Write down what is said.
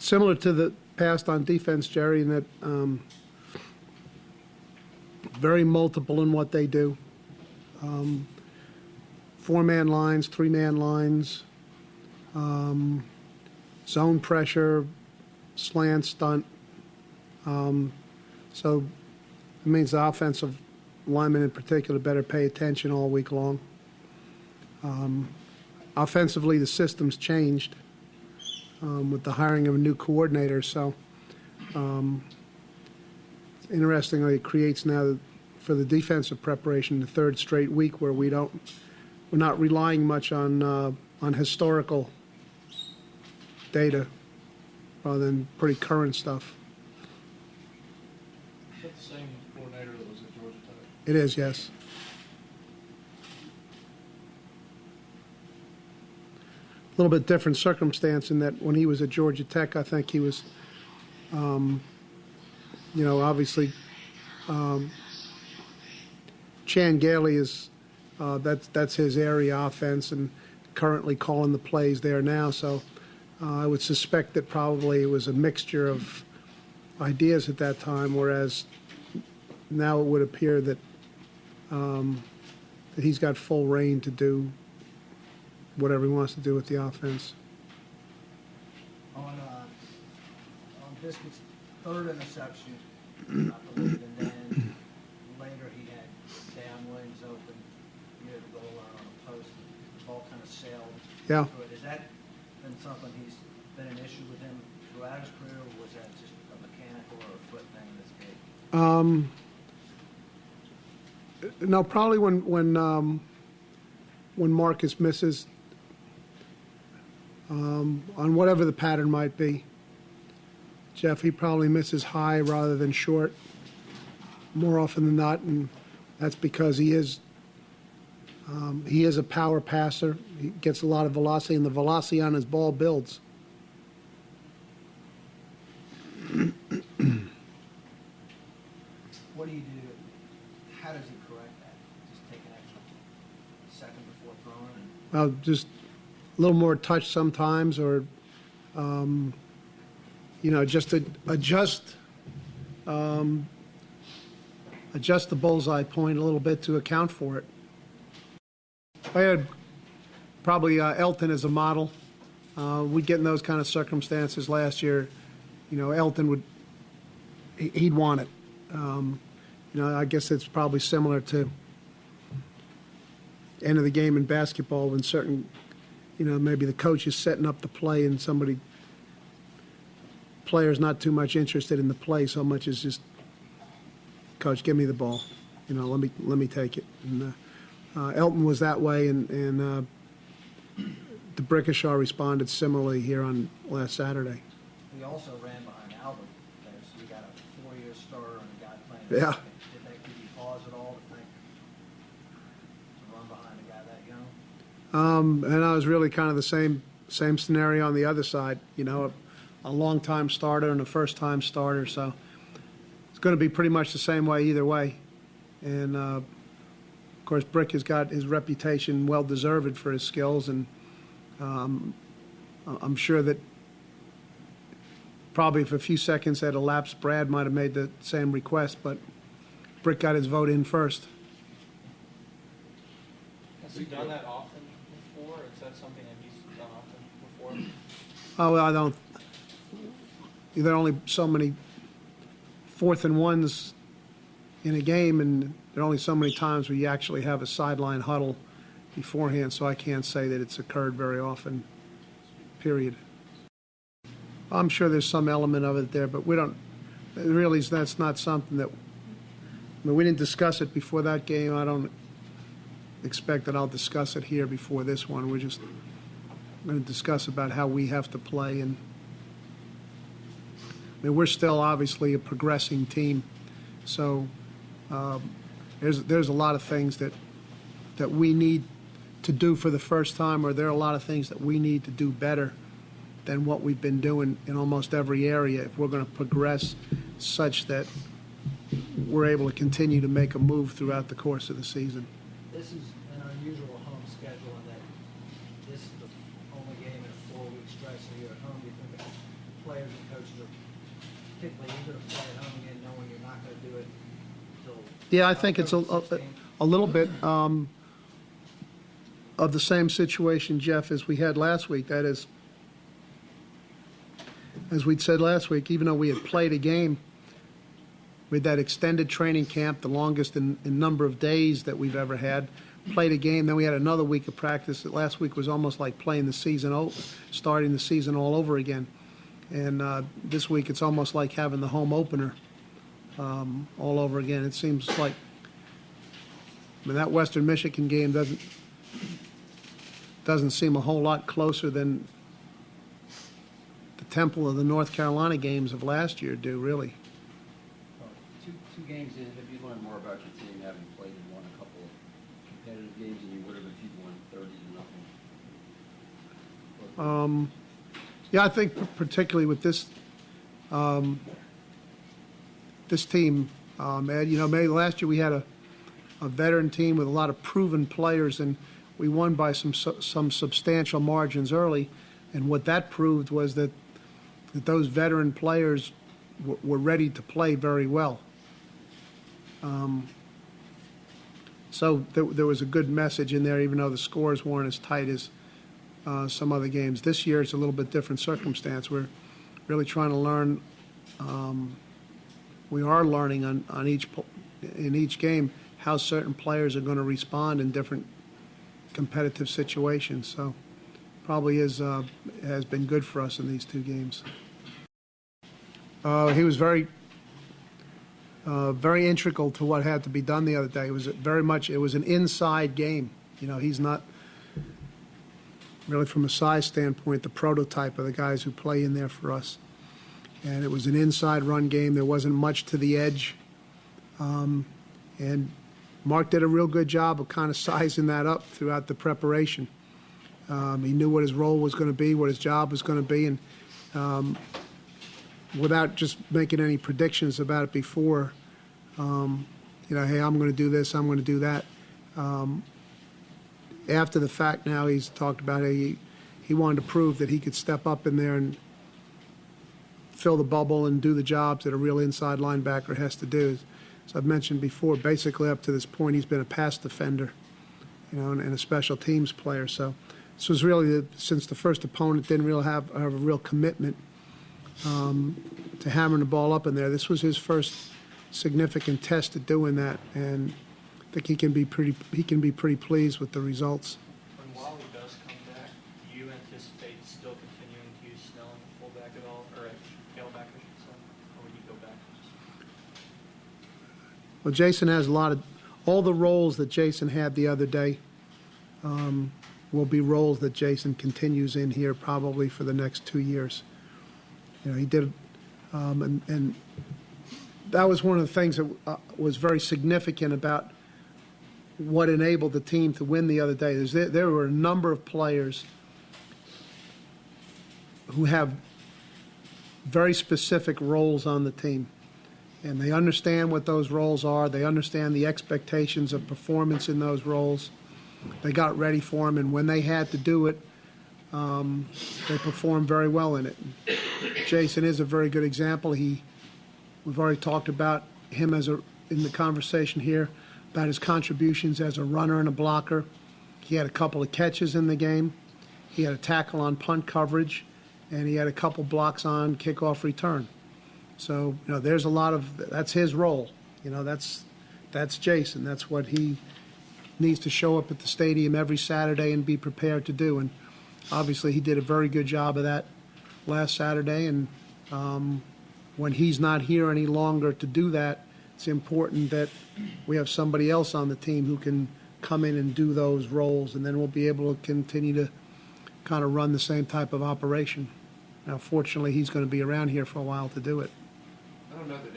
Similar to the past on defense, Jerry, in that very multiple in what they do. Four-man lines, three-man lines, zone pressure, slant, stunt. So it means the offensive linemen in particular better pay attention all week long. Offensively, the system's changed with the hiring of a new coordinator. So interestingly, it creates now for the defensive preparation the third straight week where we're not relying much on historical data rather than pretty current stuff. Is that the same coordinator that was at Georgia Tech? It is, yes. A little bit different circumstance in that when he was at Georgia Tech, I think he was, obviously, Chan Gailey is that's his area offense and currently calling the plays there now. So I would suspect that probably it was a mixture of ideas at that time, whereas now it would appear that that he's got full reign to do whatever he wants to do with the offense. On Biscuit's third interception, I believe, and then later he had Dan Williams open near the goal line on the post. The ball kind of sailed Yeah. through it. Has that been something he's been an issue with him throughout his career, or was that just a mechanical or a foot thing this game? No, probably when Marcus misses on whatever the pattern might be. Jeff, he probably misses high rather than short more often than not, and that's because he is a power passer. He gets a lot of velocity, and the velocity on his ball builds. What do you do? How does he correct that? Just take an extra second before throwing? Well, just a little more touch sometimes, or just to adjust the bullseye point a little bit to account for it. I had probably Elton as a model. We'd get in those kind of circumstances last year. Elton he'd want it. I guess it's probably similar to end of the game in basketball when certain, maybe the coach is setting up the play and player's not too much interested in the play so much as just, coach, give me the ball. Let me take it. And Elton was that way, and DeBrickashaw responded similarly here on last Saturday. He also ran behind Albert there, so you got a 4-year starter and a guy playing. Yeah. Second. Did that give you pause at all to think to run behind a guy that young? And I was really kind of the same scenario on the other side. A long-time starter and a first-time starter, so it's going to be pretty much the same way either way. And of course, Brick has got his reputation well-deserved for his skills, and I'm sure that probably if a few seconds had elapsed, Brad might have made the same request, but Brick got his vote in first. Has he done that often before? Is that something that he's done often before? Oh, well, I don't. There are only so many 4th and 1s in a game, and there are only so many times where you actually have a sideline huddle beforehand, so I can't say that it's occurred very often, period. I'm sure there's some element of it there, but that's not something that, we didn't discuss it before that game. I don't expect that I'll discuss it here before this one. We're just going to discuss about how we have to play, and we're still obviously a progressing team, so there's a lot of things that we need to do for the first time, or there are a lot of things that we need to do better than what we've been doing in almost every area if we're going to progress such that we're able to continue to make a move throughout the course of the season. This is an unusual home schedule in that this is the only game in a 4-week stretch, so you're at home. Do you think the players and coaches are typically eager to play at home again, knowing you're not going to do it until. Yeah, I think it's October 16th. a little bit of the same situation, Jeff, as we had last week. That is, as we'd said last week, even though we had played a game with that extended training camp, the longest in number of days that we've ever had, played a game, then we had another week of practice. Last week was almost like playing the season, starting the season all over again. And this week it's almost like having the home opener all over again. It seems like, I mean, that Western Michigan game doesn't seem a whole lot closer than the Temple of the North Carolina games of last year do, really. Two games in, have you learned more about your team having played and won a couple of competitive games than you would have if you'd won 30-0? Yeah, I think particularly with this this team, Ed, you know, maybe last year we had a veteran team with a lot of proven players, and we won by some substantial margins early. And what that proved was that those veteran players were ready to play very well. So there was a good message in there, even though the scores weren't as tight as some other games. This year it's a little bit different circumstance. We're really trying to learn. We are learning in each game how certain players are going to respond in different competitive situations. So probably has been good for us in these two games. He was very integral to what had to be done the other day. It was an inside game. You know, he's not really, from a size standpoint, the prototype of the guys who play in there for us. And it was an inside run game. There wasn't much to the edge. And Mark did a real good job of kind of sizing that up throughout the preparation. He knew what his role was going to be, what his job was going to be, and without just making any predictions about it before, you know, hey, I'm going to do this, I'm going to do that. After the fact now, he's talked about he wanted to prove that he could step up in there and fill the bubble and do the jobs that a real inside linebacker has to do. As I've mentioned before, basically up to this point, he's been a pass defender, you know, and a special teams player. So this was really, since the first opponent didn't really have a real commitment to hammering the ball up in there, this was his first significant test at doing that, and I think he can be pretty pleased with the results. When Wally does come back, do you anticipate still continuing to use Snell in the fullback at all, or at tailback, I should say, or would you go back? Well, Jason has all the roles that Jason had the other day will be roles that Jason continues in here probably for the next 2 years. You know, he did, and that was one of the things that was very significant about what enabled the team to win the other day. There were a number of players who have very specific roles on the team, and they understand what those roles are. They understand the expectations of performance in those roles. They got ready for them, and when they had to do it, they performed very well in it. Jason is a very good example. We've already talked about him in the conversation here about his contributions as a runner and a blocker. He had a couple of catches in the game. He had a tackle on punt coverage, and he had a couple blocks on kickoff return. So, you know, there's a lot of that's his role. You know, that's Jason. That's what he needs to show up at the stadium every Saturday and be prepared to do. And obviously, he did a very good job of that last Saturday. And when he's not here any longer to do that, it's important that we have somebody else on the team who can come in and do those roles, and then we'll be able to continue to kind of run the same type of operation. Now, fortunately, he's going to be around here for a while to do it. I don't know that